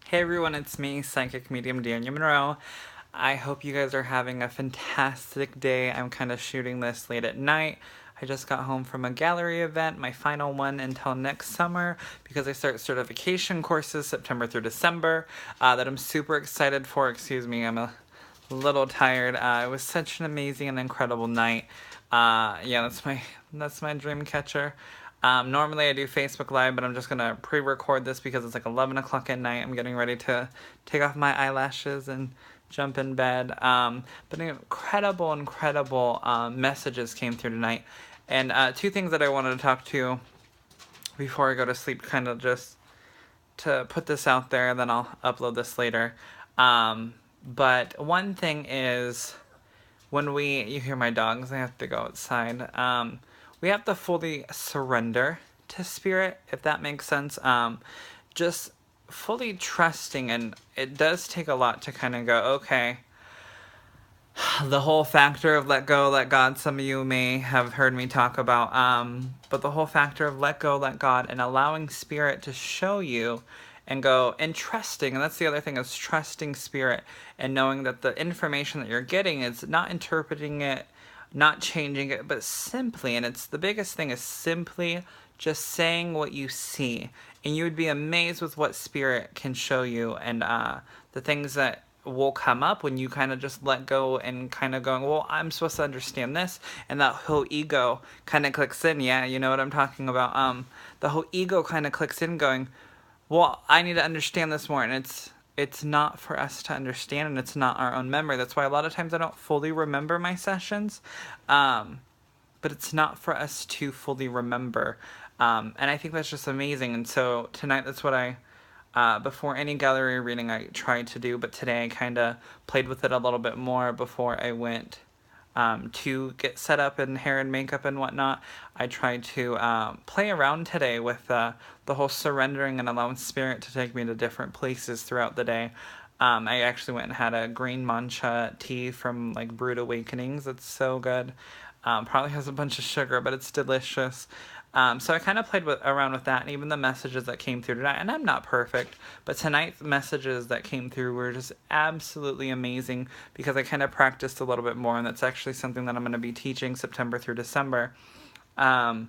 Hey everyone, it's me, Psychic Medium Daniel Monroe. I hope you guys are having a fantastic day. I'm kind of shooting this late at night. I just got home from a gallery event, my final one until next summer, because I start certification courses September through December that I'm super excited for. Excuse me, I'm a little tired. It was such an amazing and incredible night. Yeah, that's my dream catcher. Normally I do Facebook Live, but I'm just gonna pre-record this because it's like 11 o'clock at night. I'm getting ready to take off my eyelashes and jump in bed. But incredible messages came through tonight. And two things that I wanted to talk to before I go to sleep, kind of just to put this out there, and then I'll upload this later. But one thing is, you hear my dogs, I have to go outside. We have to fully surrender to spirit, if that makes sense. Just fully trusting, and it does take a lot to kind of go, okay, the whole factor of let go, let God, some of you may have heard me talk about, but the whole factor of let go, let God, and allowing spirit to show you and go, and trusting, and that's the other thing, is trusting spirit and knowing that the information that you're getting is not interpreting it, not changing it, but simply, and it's the biggest thing, is simply just saying what you see. And you would be amazed with what spirit can show you, and the things that will come up when you kind of just let go and kind of going, well, I'm supposed to understand this, and that whole ego kind of clicks in. Yeah, you know what I'm talking about. The whole ego kind of clicks in going, well, I need to understand this more, and it's not for us to understand, and it's not our own memory. That's why a lot of times I don't fully remember my sessions, but it's not for us to fully remember, and I think that's just amazing. And so tonight, that's what before any gallery reading I tried to do, but today I kind of played with it a little bit more before I went to get set up in hair and makeup and whatnot. I tried to play around today with the whole surrendering and allowing spirit to take me to different places throughout the day. I actually went and had a green matcha tea from like Brewed Awakenings. It's so good. Probably has a bunch of sugar, but it's delicious. So I kind of played around with that, and even the messages that came through tonight. And I'm not perfect, but tonight's messages that came through were just absolutely amazing because I kind of practiced a little bit more, and that's actually something that I'm going to be teaching September through December. And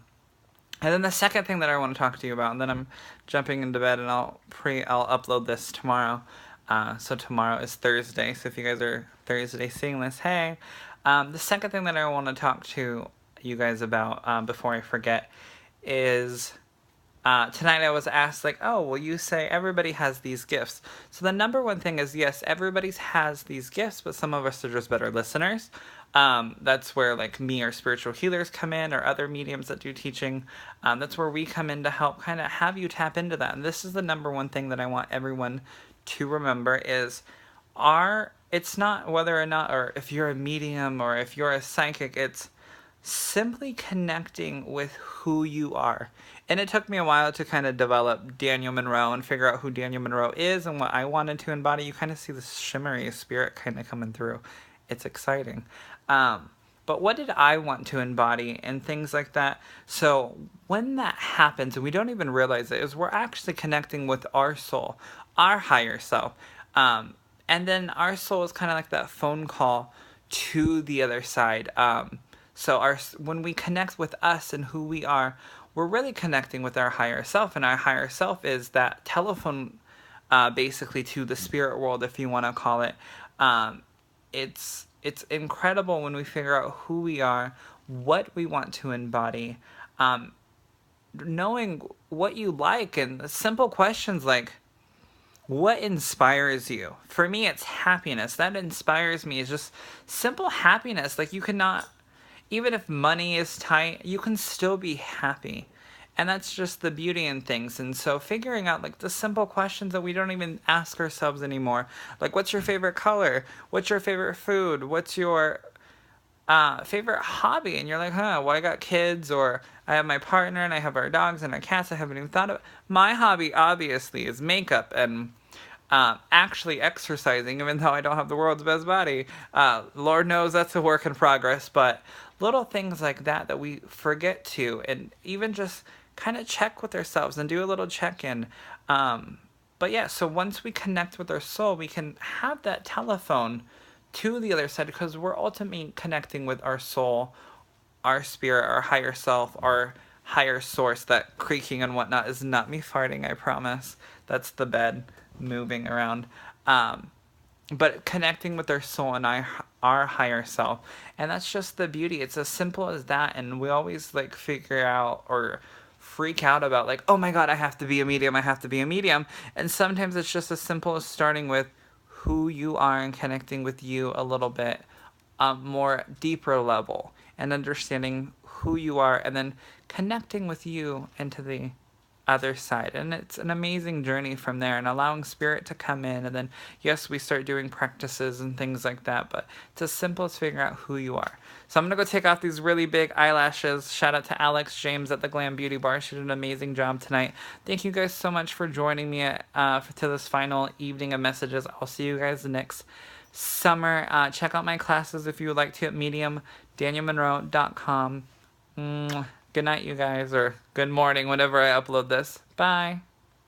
then the second thing that I want to talk to you about, and then I'm jumping into bed, and I'll upload this tomorrow. So tomorrow is Thursday, so if you guys are Thursday seeing this, hey. The second thing that I want to talk to you guys about before I forget is tonight I was asked, like, oh, well, you say everybody has these gifts. So the number one thing is, yes, everybody has these gifts, but some of us are just better listeners. That's where, like, me or spiritual healers come in, or other mediums that do teaching. That's where we come in to help kind of have you tap into that. And this is the number one thing that I want everyone to remember is it's not whether or not, or if you're a medium or if you're a psychic, it's simply connecting with who you are. And it took me a while to kind of develop Daniel Monroe and figure out who Daniel Monroe is and what I wanted to embody. You kind of see this shimmery spirit kind of coming through. It's exciting. But what did I want to embody and things like that? So when that happens, and we don't even realize it, is we're actually connecting with our soul, our higher self. And then our soul is kind of like that phone call to the other side. So when we connect with us and who we are, we're really connecting with our higher self, and our higher self is that telephone, basically, to the spirit world, if you want to call it. It's incredible when we figure out who we are, what we want to embody, knowing what you like, and simple questions like, what inspires you? For me, it's happiness. That inspires me. Is just simple happiness. Like, you cannot, even if money is tight, you can still be happy. And that's just the beauty in things. And so figuring out, like, the simple questions that we don't even ask ourselves anymore. Like, what's your favorite color? What's your favorite food? What's your favorite hobby? And you're like, well, I got kids, or I have my partner, and I have our dogs and our cats. I haven't even thought of it. My hobby, obviously, is makeup and actually exercising, even though I don't have the world's best body. Lord knows that's a work in progress, but little things like that we forget to, and even just kind of check with ourselves and do a little check-in. But yeah, so once we connect with our soul, we can have that telephone to the other side because we're ultimately connecting with our soul, our spirit, our higher self, our higher source. That creaking and whatnot is not me farting, I promise. That's the bed moving around. Um, but connecting with our soul and our higher self. And that's just the beauty. It's as simple as that. And we always like figure out or freak out about like, oh my God, I have to be a medium. I have to be a medium. And sometimes it's just as simple as starting with who you are and connecting with you a little bit more deeper level and understanding who you are and then connecting with you into the other side. And it's an amazing journey from there and allowing spirit to come in. And then, yes, we start doing practices and things like that, but it's as simple as figuring out who you are. So I'm going to go take off these really big eyelashes. Shout out to Alex James at the Glam Beauty Bar. She did an amazing job tonight. Thank you guys so much for joining me to this final evening of messages. I'll see you guys next summer. Check out my classes if you would like to at mediumdanielmonroe.com. Good night, you guys, or good morning whenever I upload this. Bye.